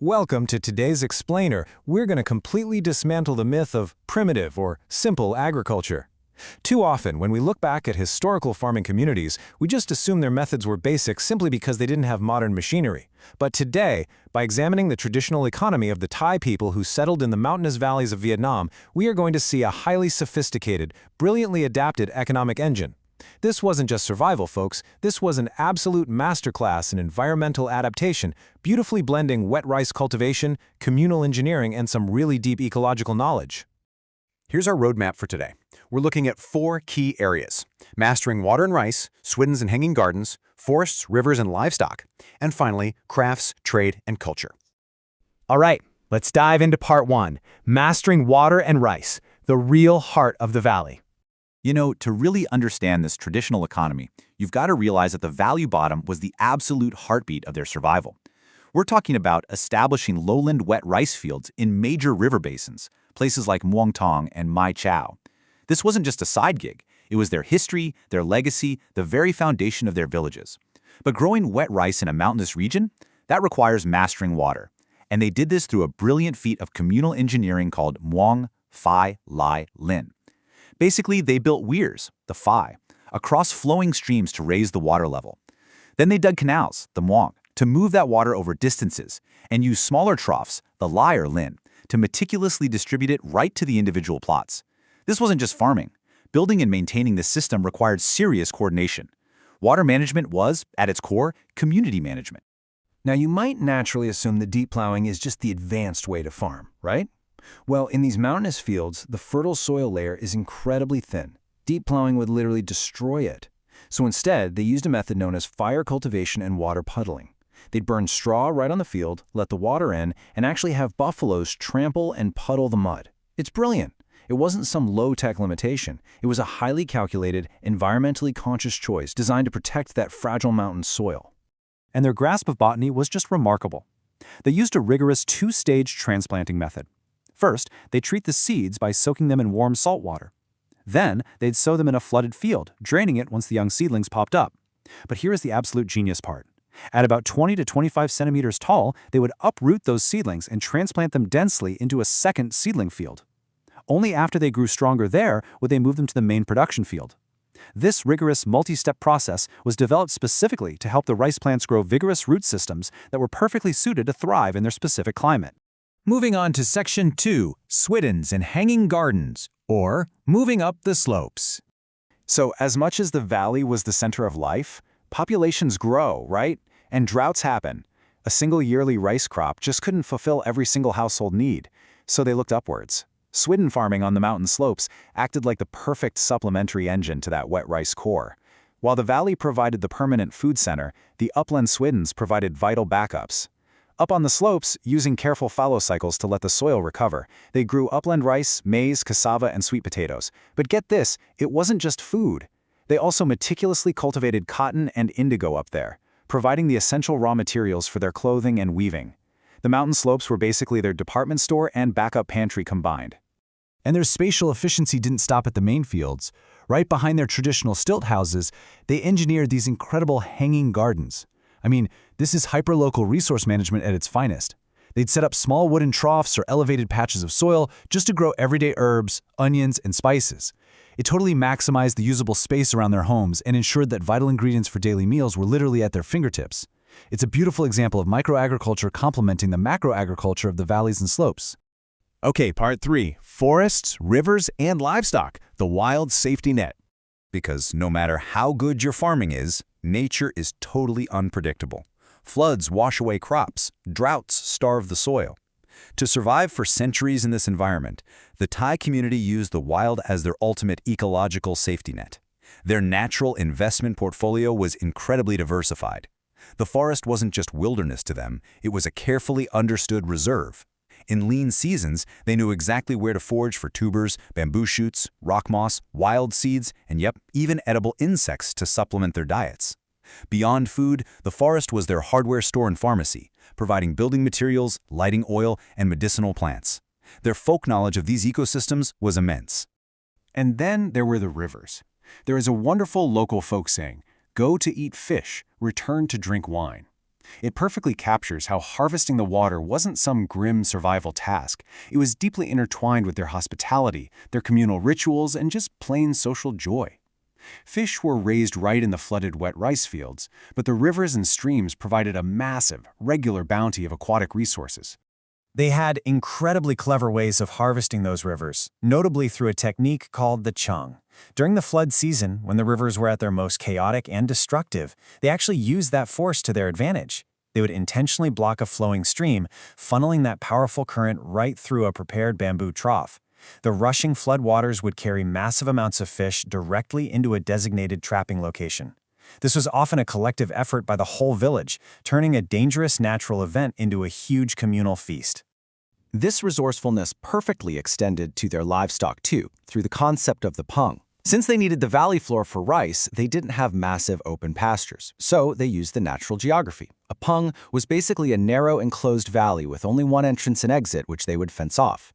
Welcome to today's Explainer. We're going to completely dismantle the myth of primitive or simple agriculture. Too often, when we look back at historical farming communities, we just assume their methods were basic simply because they didn't have modern machinery. But today, by examining the traditional economy of the Thai people who settled in the mountainous valleys of Vietnam, we are going to see a highly sophisticated, brilliantly adapted economic engine. This wasn't just survival, folks. This was an absolute masterclass in environmental adaptation, beautifully blending wet rice cultivation, communal engineering, and some really deep ecological knowledge. Here's our roadmap for today. We're looking at 4 key areas: mastering water and rice, swidens and hanging gardens, forests, rivers, and livestock, and finally, crafts, trade, and culture. All right, let's dive into part 1, mastering water and rice, the real heart of the valley. You know, to really understand this traditional economy, you've got to realize that the valley bottom was the absolute heartbeat of their survival. We're talking about establishing lowland wet rice fields in major river basins, places like Muang Thong and Mai Chau. This wasn't just a side gig. It was their history, their legacy, the very foundation of their villages. But growing wet rice in a mountainous region, that requires mastering water. And they did this through a brilliant feat of communal engineering called Muang Phi Lai Lin. Basically, they built weirs, the phi, across flowing streams to raise the water level. Then they dug canals, the muang, to move that water over distances, and used smaller troughs, the lai or lin, to meticulously distribute it right to the individual plots. This wasn't just farming. Building and maintaining this system required serious coordination. Water management was, at its core, community management. Now, you might naturally assume that deep plowing is just the advanced way to farm, right? Well, in these mountainous fields, the fertile soil layer is incredibly thin. Deep plowing would literally destroy it. So instead, they used a method known as fire cultivation and water puddling. They'd burn straw right on the field, let the water in, and actually have buffaloes trample and puddle the mud. It's brilliant. It wasn't some low-tech limitation. It was a highly calculated, environmentally conscious choice designed to protect that fragile mountain soil. And their grasp of botany was just remarkable. They used a rigorous 2-stage transplanting method. First, they treat the seeds by soaking them in warm salt water. Then, they'd sow them in a flooded field, draining it once the young seedlings popped up. But here is the absolute genius part. At about 20 to 25 centimeters tall, they would uproot those seedlings and transplant them densely into a second seedling field. Only after they grew stronger there would they move them to the main production field. This rigorous multi-step process was developed specifically to help the rice plants grow vigorous root systems that were perfectly suited to thrive in their specific climate. Moving on to Section 2, swidens and hanging gardens, or moving up the slopes. So as much as the valley was the center of life, populations grow, right? And droughts happen. A single yearly rice crop just couldn't fulfill every single household need, so they looked upwards. Swidden farming on the mountain slopes acted like the perfect supplementary engine to that wet rice core. While the valley provided the permanent food center, the upland swidens provided vital backups. Up on the slopes, using careful fallow cycles to let the soil recover, they grew upland rice, maize, cassava, and sweet potatoes. But get this, it wasn't just food. They also meticulously cultivated cotton and indigo up there, providing the essential raw materials for their clothing and weaving. The mountain slopes were basically their department store and backup pantry combined. And their spatial efficiency didn't stop at the main fields. Right behind their traditional stilt houses, they engineered these incredible hanging gardens. I mean, this is hyperlocal resource management at its finest. They'd set up small wooden troughs or elevated patches of soil just to grow everyday herbs, onions, and spices. It totally maximized the usable space around their homes and ensured that vital ingredients for daily meals were literally at their fingertips. It's a beautiful example of microagriculture complementing the macroagriculture of the valleys and slopes. Okay, part 3, forests, rivers, and livestock, the wild safety net. Because no matter how good your farming is, nature is totally unpredictable. Floods wash away crops, droughts starve the soil. To survive for centuries in this environment, the Thai community used the wild as their ultimate ecological safety net. Their natural investment portfolio was incredibly diversified. The forest wasn't just wilderness to them, it was a carefully understood reserve. In lean seasons, they knew exactly where to forage for tubers, bamboo shoots, rock moss, wild seeds, and even edible insects to supplement their diets. Beyond food, the forest was their hardware store and pharmacy, providing building materials, lighting oil, and medicinal plants. Their folk knowledge of these ecosystems was immense. And then there were the rivers. There is a wonderful local folk saying, "Go to eat fish, return to drink wine." It perfectly captures how harvesting the water wasn't some grim survival task. It was deeply intertwined with their hospitality, their communal rituals, and just plain social joy. Fish were raised right in the flooded wet rice fields, but the rivers and streams provided a massive, regular bounty of aquatic resources. They had incredibly clever ways of harvesting those rivers, notably through a technique called the chung. During the flood season, when the rivers were at their most chaotic and destructive, they actually used that force to their advantage. They would intentionally block a flowing stream, funneling that powerful current right through a prepared bamboo trough. The rushing floodwaters would carry massive amounts of fish directly into a designated trapping location. This was often a collective effort by the whole village, turning a dangerous natural event into a huge communal feast. This resourcefulness perfectly extended to their livestock too, through the concept of the pung. Since they needed the valley floor for rice, they didn't have massive open pastures, so they used the natural geography. A pung was basically a narrow enclosed valley with only one entrance and exit, which they would fence off.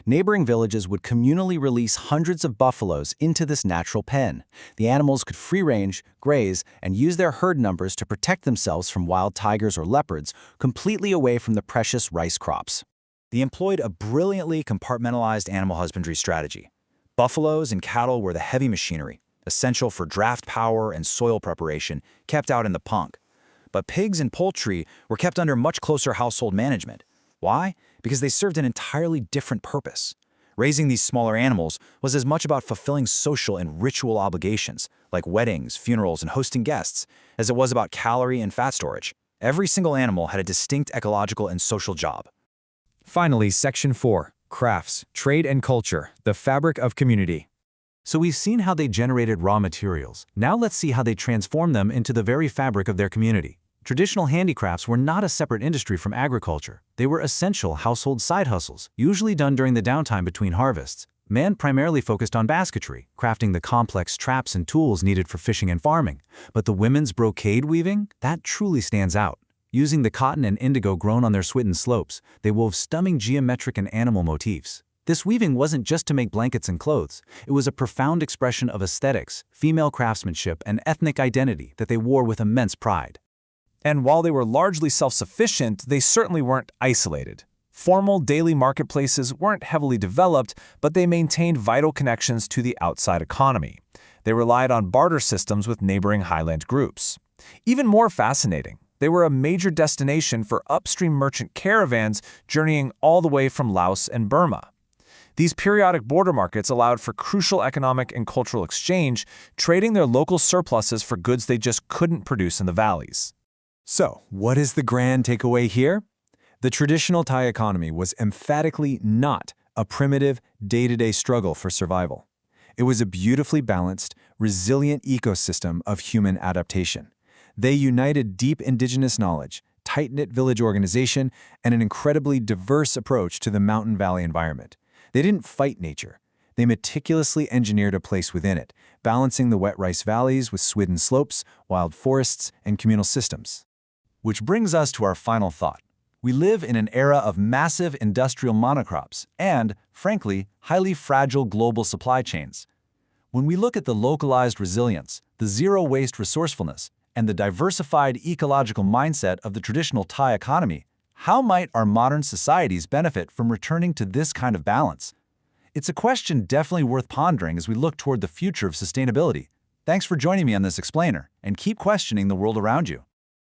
Neighboring villages would communally release hundreds of buffaloes into this natural pen. The animals could free-range, graze, and use their herd numbers to protect themselves from wild tigers or leopards, completely away from the precious rice crops. They employed a brilliantly compartmentalized animal husbandry strategy. Buffaloes and cattle were the heavy machinery, essential for draft power and soil preparation, kept out in the punk. But pigs and poultry were kept under much closer household management. Why? Because they served an entirely different purpose. Raising these smaller animals was as much about fulfilling social and ritual obligations, like weddings, funerals, and hosting guests, as it was about calorie and fat storage. Every single animal had a distinct ecological and social job. Finally, Section 4, Crafts, Trade and Culture, the Fabric of Community. So we've seen how they generated raw materials. Now let's see how they transformed them into the very fabric of their community. Traditional handicrafts were not a separate industry from agriculture. They were essential household side hustles, usually done during the downtime between harvests. Man primarily focused on basketry, crafting the complex traps and tools needed for fishing and farming. But the women's brocade weaving? That truly stands out. Using the cotton and indigo grown on their Swidden slopes, they wove stunning geometric and animal motifs. This weaving wasn't just to make blankets and clothes. It was a profound expression of aesthetics, female craftsmanship, and ethnic identity that they wore with immense pride. And while they were largely self-sufficient, they certainly weren't isolated. Formal daily marketplaces weren't heavily developed, but they maintained vital connections to the outside economy. They relied on barter systems with neighboring highland groups. Even more fascinating, they were a major destination for upstream merchant caravans journeying all the way from Laos and Burma. These periodic border markets allowed for crucial economic and cultural exchange, trading their local surpluses for goods they just couldn't produce in the valleys. So, what is the grand takeaway here? The traditional Thai economy was emphatically not a primitive, day-to-day struggle for survival. It was a beautifully balanced, resilient ecosystem of human adaptation. They united deep indigenous knowledge, tight-knit village organization, and an incredibly diverse approach to the mountain valley environment. They didn't fight nature. They meticulously engineered a place within it, balancing the wet rice valleys with Swidden slopes, wild forests, and communal systems. Which brings us to our final thought. We live in an era of massive industrial monocrops and, frankly, highly fragile global supply chains. When we look at the localized resilience, the zero-waste resourcefulness, and the diversified ecological mindset of the traditional Thai economy, how might our modern societies benefit from returning to this kind of balance? It's a question definitely worth pondering as we look toward the future of sustainability. Thanks for joining me on this explainer, and keep questioning the world around you.